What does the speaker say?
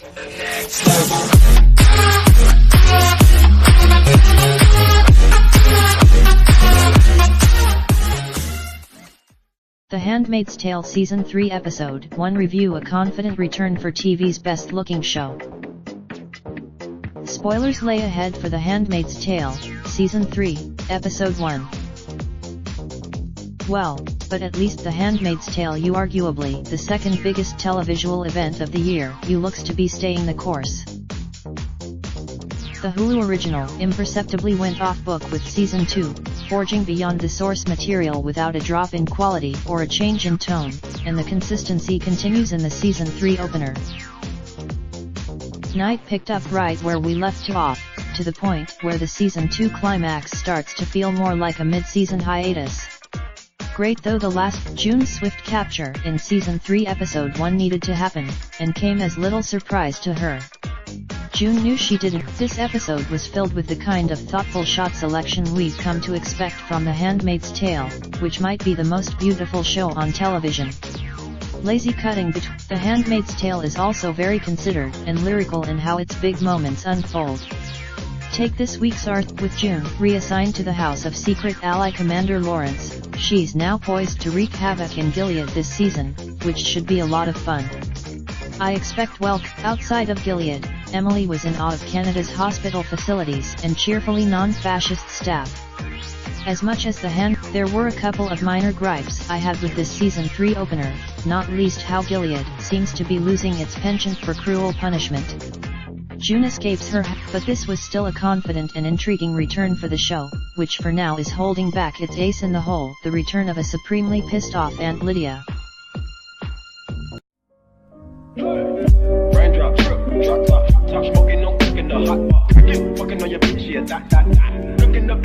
The Handmaid's Tale Season 3 Episode 1 Review: A confident return for TV's best-looking show. Spoilers lay ahead for The Handmaid's Tale, Season 3, Episode 1. Well, but at least The Handmaid's Tale, arguably the second biggest televisual event of the year, looks to be staying the course. The Hulu original imperceptibly went off book with Season 2, forging beyond the source material without a drop in quality or a change in tone, and the consistency continues in the Season 3 opener. Night picked up right where we left off, to the point where the Season 2 climax starts to feel more like a mid-season hiatus. Great though the last June swift capture in Season 3 Episode 1 needed to happen, and came as little surprise to her. June knew she didn't. This episode was filled with the kind of thoughtful shot selection we've come to expect from The Handmaid's Tale, which might be the most beautiful show on television. Lazy cutting between The Handmaid's Tale is also very considered and lyrical in how its big moments unfold. Take this week's arc with June reassigned to the House of Secret Ally Commander Lawrence. She's now poised to wreak havoc in Gilead this season, which should be a lot of fun. I expect outside of Gilead, Emily was in awe of Canada's hospital facilities and cheerfully non-fascist staff. As much as there were a couple of minor gripes I had with this Season 3 opener, not least how Gilead seems to be losing its penchant for cruel punishment. June escapes her, but this was still a confident and intriguing return for the show, which for now is holding back its ace in the hole, the return of a supremely pissed off Aunt Lydia. Raindrop, drop top, smoking, no cooking the hot pot. Fucking on your bitch, yeah, that. Looking up